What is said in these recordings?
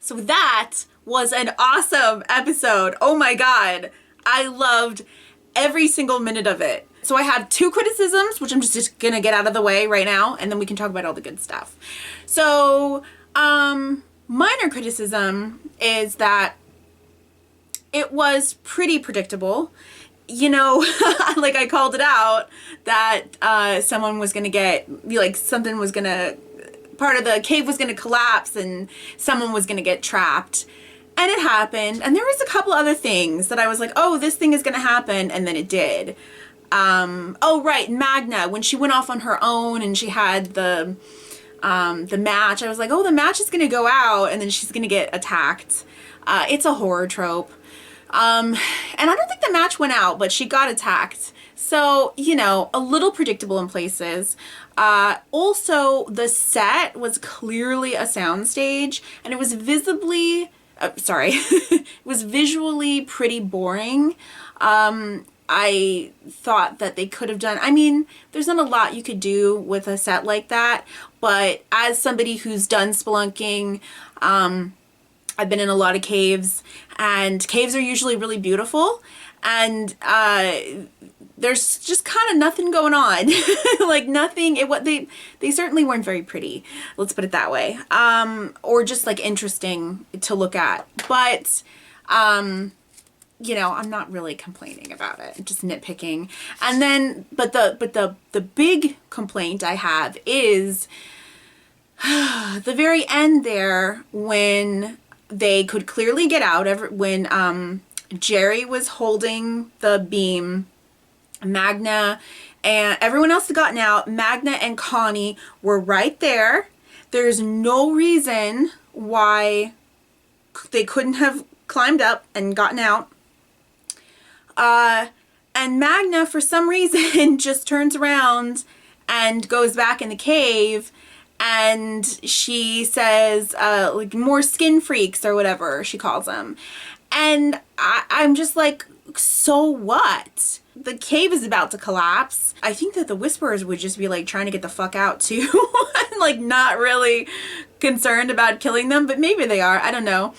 So that was an awesome episode. Oh my God. I loved every single minute of it. So I have 2 criticisms, which I'm just gonna get out of the way right now, and then we can talk about all the good stuff. So, minor criticism is that it was pretty predictable. You know, like I called it out that someone was gonna get, like, something was gonna, part of the cave was gonna collapse and someone was gonna get trapped. And it happened. And there was a couple other things that I was like, oh, this thing is gonna happen, and then it did. Oh right, Magna, when she went off on her own and she had the match, I was like, oh, the match is gonna go out and then she's gonna get attacked. It's a horror trope. And I don't think the match went out, but she got attacked. So, you know, a little predictable in places. Also, the set was clearly a soundstage, and it was visibly, it was visually pretty boring. I thought that they could have done, I mean, there's not a lot you could do with a set like that, but as somebody who's done spelunking, I've been in a lot of caves, and caves are usually really beautiful, and there's just kind of nothing going on. Like nothing, they certainly weren't very pretty, let's put it that way, or just like interesting to look at, but you know, I'm not really complaining about it, I'm just nitpicking. And then, but the big complaint I have is the very end there, when they could clearly get out, when Jerry was holding the beam, Magna and everyone else had gotten out, Magna and Connie were right there. There's no reason why they couldn't have climbed up and gotten out. And Magna, for some reason, just turns around and goes back in the cave, and she says, like, more skin freaks or whatever she calls them. And I'm just like, so what? The cave is about to collapse. I think that the Whisperers would just be like trying to get the fuck out too. And like not really concerned about killing them, but maybe they are, I don't know.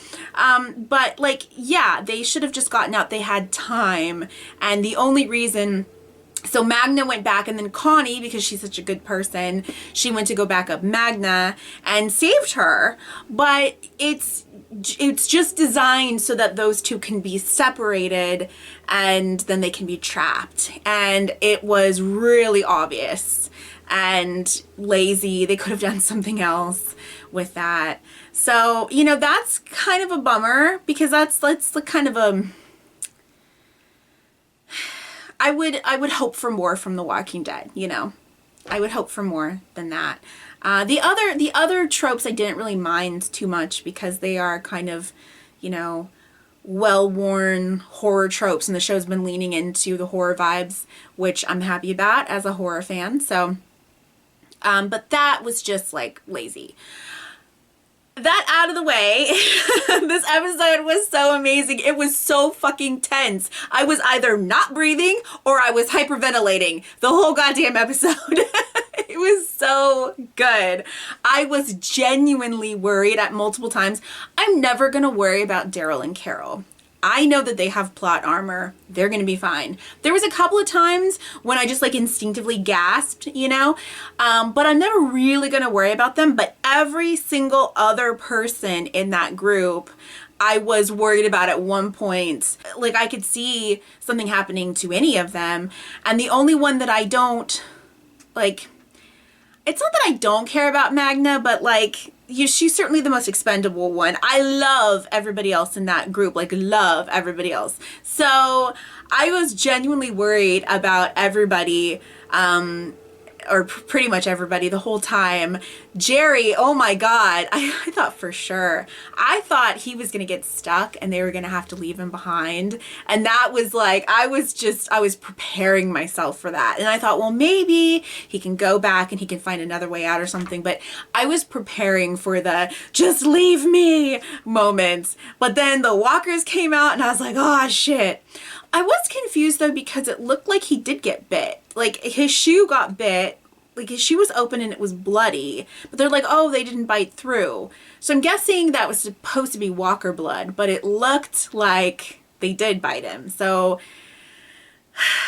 But like, yeah, they should have just gotten out. They had time. And the only reason, so Magna went back, and then Connie, because she's such a good person, she went to go back up Magna and saved her. But it's just designed so that those two can be separated and then they can be trapped. And it was really obvious and lazy. They could have done something else with that. So, you know, that's kind of a bummer, because that's kind of a, I would hope for more from The Walking Dead, you know. I would hope for more than that. The other tropes I didn't really mind too much, because they are kind of, you know, well-worn horror tropes, and the show's been leaning into the horror vibes, which I'm happy about as a horror fan. So, but that was just like lazy. That out of the way, this episode was so amazing. It was so fucking tense. I was either not breathing or I was hyperventilating the whole goddamn episode. It was so good. I was genuinely worried at multiple times. I'm never gonna worry about Daryl and Carol. I know that they have plot armor. They're gonna be fine. There was a couple of times when I just like instinctively gasped, you know, but I'm never really gonna worry about them. But every single other person in that group, I was worried about at one point. Like I could see something happening to any of them. And the only one that I don't, like, it's not that I don't care about Magna, but like, she's certainly the most expendable one. I love everybody else in that group, like love everybody else. So I was genuinely worried about everybody, or pretty much everybody the whole time. Jerry, oh my God, I thought for sure. I thought he was gonna get stuck and they were gonna have to leave him behind. And that was like, I was preparing myself for that. And I thought, well, maybe he can go back and he can find another way out or something. But I was preparing for the just leave me moments. But then the walkers came out and I was like, oh shit. I was confused though, because it looked like he did get bit. Like his shoe got bit like she was open and it was bloody, but they're like, oh, they didn't bite through. So I'm guessing that was supposed to be Walker blood, but it looked like they did bite him. So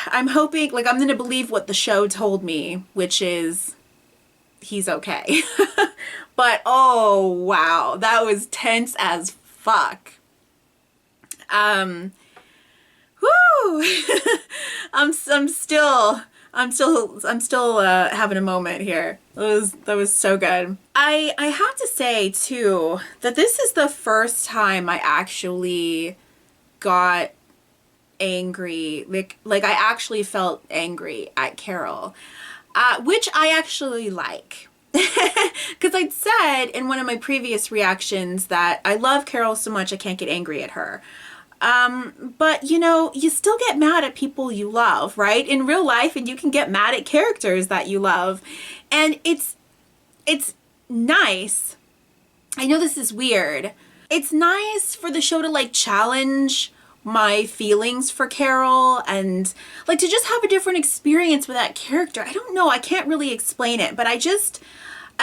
I'm hoping, like, I'm going to believe what the show told me, which is he's okay. But oh wow, that was tense as fuck. Whoo! I'm still having a moment here. That was so good. I have to say too that this is the first time I actually got angry. Like I actually felt angry at Carol, which I actually like. Because I'd said in one of my previous reactions that I love Carol so much I can't get angry at her. But you know, you still get mad at people you love, right? In real life, and you can get mad at characters that you love. And it's nice. I know this is weird. It's nice for the show to like challenge my feelings for Carol and like to just have a different experience with that character. I don't know, I can't really explain it, but I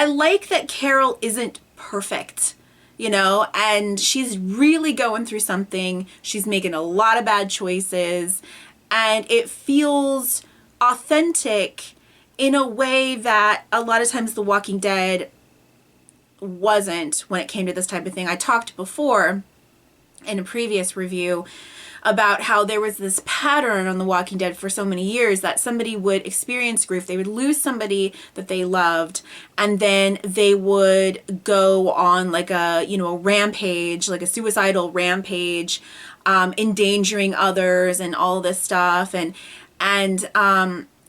like that Carol isn't perfect, you know, and she's really going through something. She's making a lot of bad choices, and it feels authentic in a way that a lot of times The Walking Dead wasn't when it came to this type of thing. I talked before in a previous review about how there was this pattern on The Walking Dead for so many years that somebody would experience grief. They would lose somebody that they loved, and then they would go on like a, you know, a rampage, like a suicidal rampage, endangering others and all this stuff. And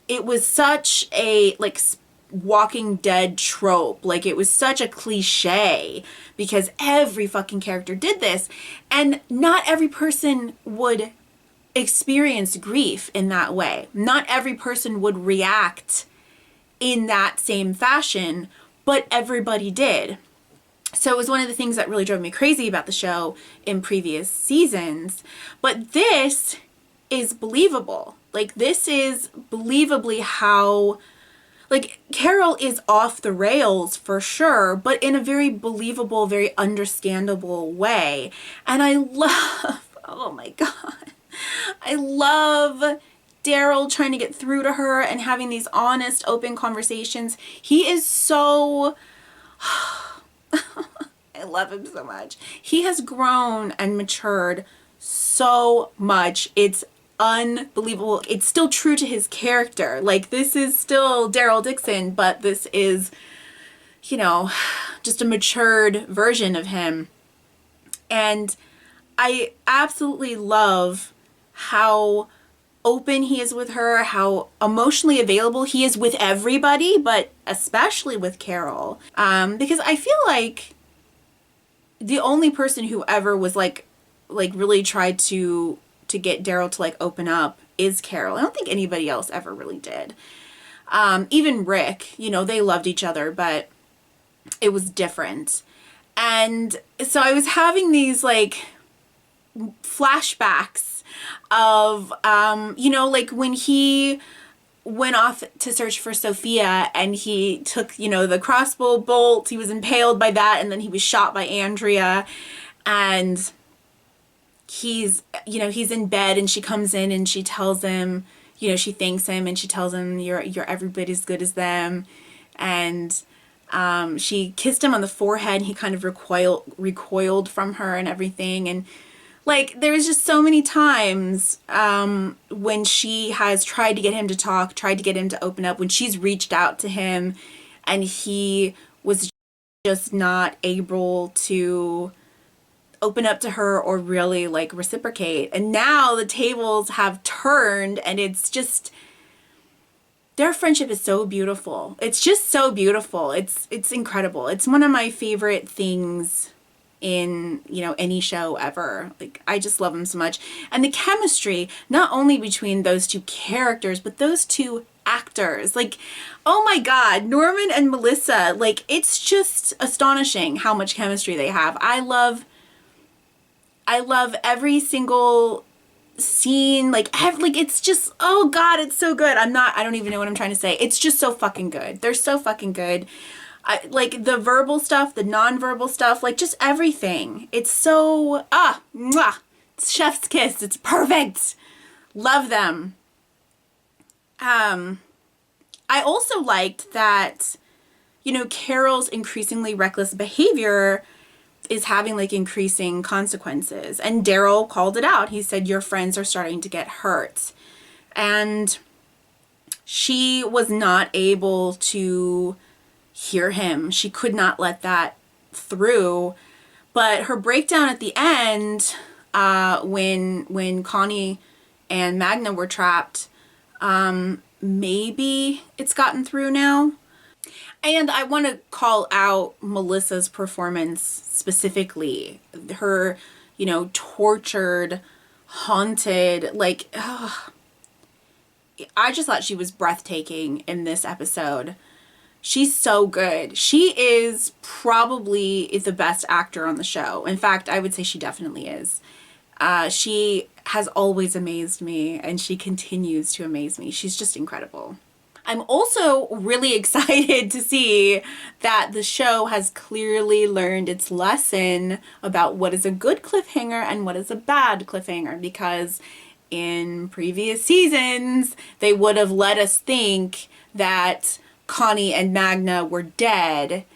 it was such a like Walking Dead trope. Like it was such a cliche because every fucking character did this, and not every person would experience grief in that way. Not every person would react in that same fashion, but everybody did. So it was one of the things that really drove me crazy about the show in previous seasons. But this is believable. Like this is believably how, like, Carol is off the rails for sure, but in a very believable, very understandable way. And I love, oh my God, I love Daryl trying to get through to her and having these honest, open conversations. He is so, I love him so much. He has grown and matured so much. It's unbelievable. It's still true to his character. Like this is still Daryl Dixon, but this is, you know, just a matured version of him. And I absolutely love how open he is with her, how emotionally available he is with everybody, but especially with Carol. Because I feel like the only person who ever was like really tried to get Daryl to like open up is Carol. I don't think anybody else ever really did. Even Rick, you know, they loved each other, but it was different. And so I was having these like flashbacks of, you know, like when he went off to search for Sophia and he took, you know, the crossbow bolt, he was impaled by that, and then he was shot by Andrea, and he's, you know, he's in bed and she comes in and she tells him, you know, she thanks him and she tells him you're every bit as good as them. And she kissed him on the forehead and he kind of recoiled from her and everything. And like, there was just so many times when she has tried to get him to talk, tried to get him to open up, when she's reached out to him and he was just not able to open up to her or really like reciprocate. And now the tables have turned and it's just, their friendship is so beautiful. It's just so beautiful. It's incredible. It's one of my favorite things in, you know, any show ever. Like, I just love them so much. And the chemistry, not only between those two characters, but those two actors. Like, oh my God, Norman and Melissa, like, it's just astonishing how much chemistry they have. I love every single scene, like it's just, oh God, it's so good. I don't even know what I'm trying to say. It's just so fucking good. They're so fucking good. Like the verbal stuff, the non-verbal stuff, like just everything. It's so, mwah. It's chef's kiss. It's perfect. Love them. I also liked that, you know, Carol's increasingly reckless behavior is having like increasing consequences. And Daryl called it out. He said, your friends are starting to get hurt. And she was not able to hear him. She could not let that through. But her breakdown at the end, when Connie and Magna were trapped, maybe it's gotten through now. And I want to call out Melissa's performance specifically. Her, you know, tortured, haunted, like, I just thought she was breathtaking in this episode. She's so good. She is probably the best actor on the show. In fact, I would say she definitely is. She has always amazed me, and she continues to amaze me. She's just incredible. I'm also really excited to see that the show has clearly learned its lesson about what is a good cliffhanger and what is a bad cliffhanger, because in previous seasons, they would have let us think that Connie and Magna were dead,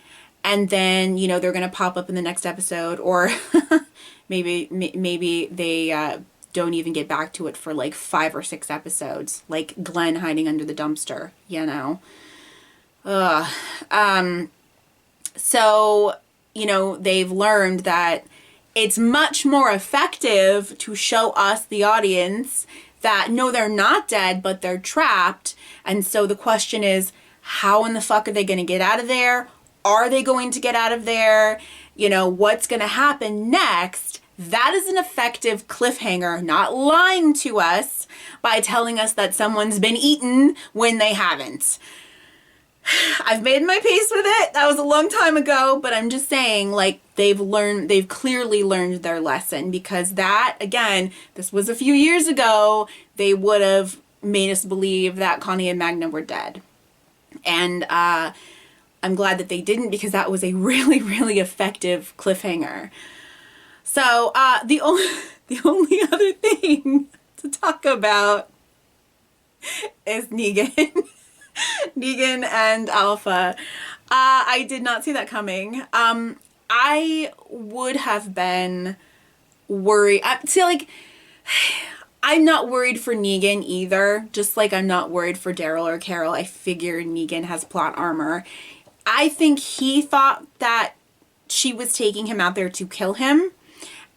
and then, you know, they're going to pop up in the next episode, or maybe they don't even get back to it for like 5 or 6 episodes, like Glenn hiding under the dumpster, you know. So, you know, they've learned that it's much more effective to show us, the audience, that no, they're not dead, but they're trapped. And so the question is, how in the fuck are they going to get out of there? Are they going to get out of there? You know, what's going to happen next? That is an effective cliffhanger, not lying to us by telling us that someone's been eaten when they haven't. I've made my peace with it. That was a long time ago, but I'm just saying, like, they've clearly learned their lesson, because that, again, this was a few years ago, they would have made us believe that Connie and Magna were dead. And I'm glad that they didn't, because that was a really, really effective cliffhanger. So the only other thing to talk about is Negan. Negan and Alpha. I did not see that coming. I would have been worried. I'm not worried for Negan either. Just like I'm not worried for Daryl or Carol. I figure Negan has plot armor. I think he thought that she was taking him out there to kill him.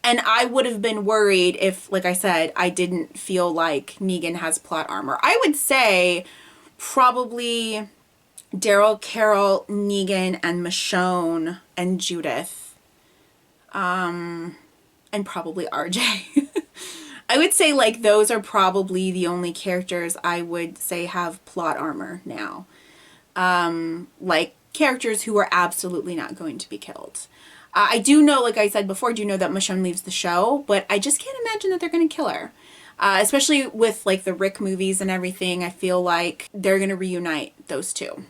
And I would have been worried if, like I said, I didn't feel like Negan has plot armor. I would say probably Daryl, Carol, Negan, and Michonne, and Judith. And probably RJ. I would say, like, those are probably the only characters I would say have plot armor now. Like, characters who are absolutely not going to be killed. I do know, like I said before, I do know that Michonne leaves the show, but I just can't imagine that they're going to kill her. Especially with, like, the Rick movies and everything, I feel like they're going to reunite those two.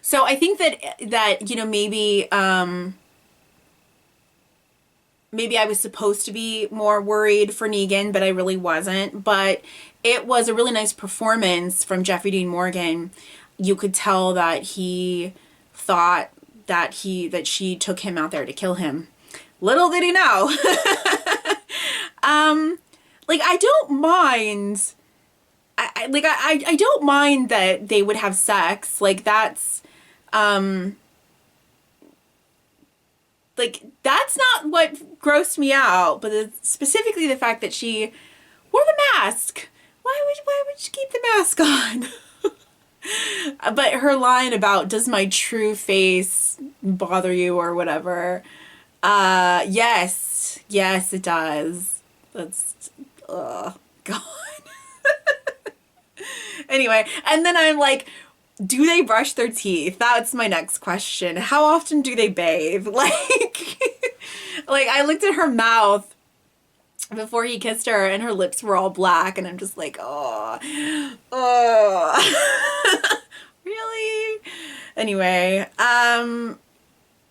So I think that you know, maybe I was supposed to be more worried for Negan, but I really wasn't. But it was a really nice performance from Jeffrey Dean Morgan. You could tell that he thought that she took him out there to kill him. Little did he know. Like, I don't mind. I don't mind that they would have sex. Like, that's like, that's not what grossed me out, but it's specifically the fact that she wore the mask. Why would she keep the mask on? But her line about, does my true face bother you or whatever? Yes, it does. That's, God. Anyway, and then I'm like, do they brush their teeth? That's my next question. How often do they bathe? Like, like, I looked at her mouth before he kissed her, and her lips were all black, and I'm just like, oh, really? Anyway,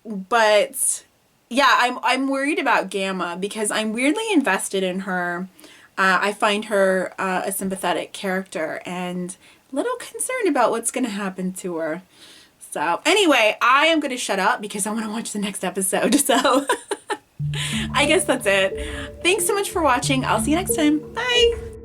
but yeah, I'm worried about Gamma because I'm weirdly invested in her. I find her a sympathetic character and a little concerned about what's going to happen to her. So anyway, I am going to shut up because I want to watch the next episode. So I guess that's it. Thanks so much for watching. I'll see you next time. Bye.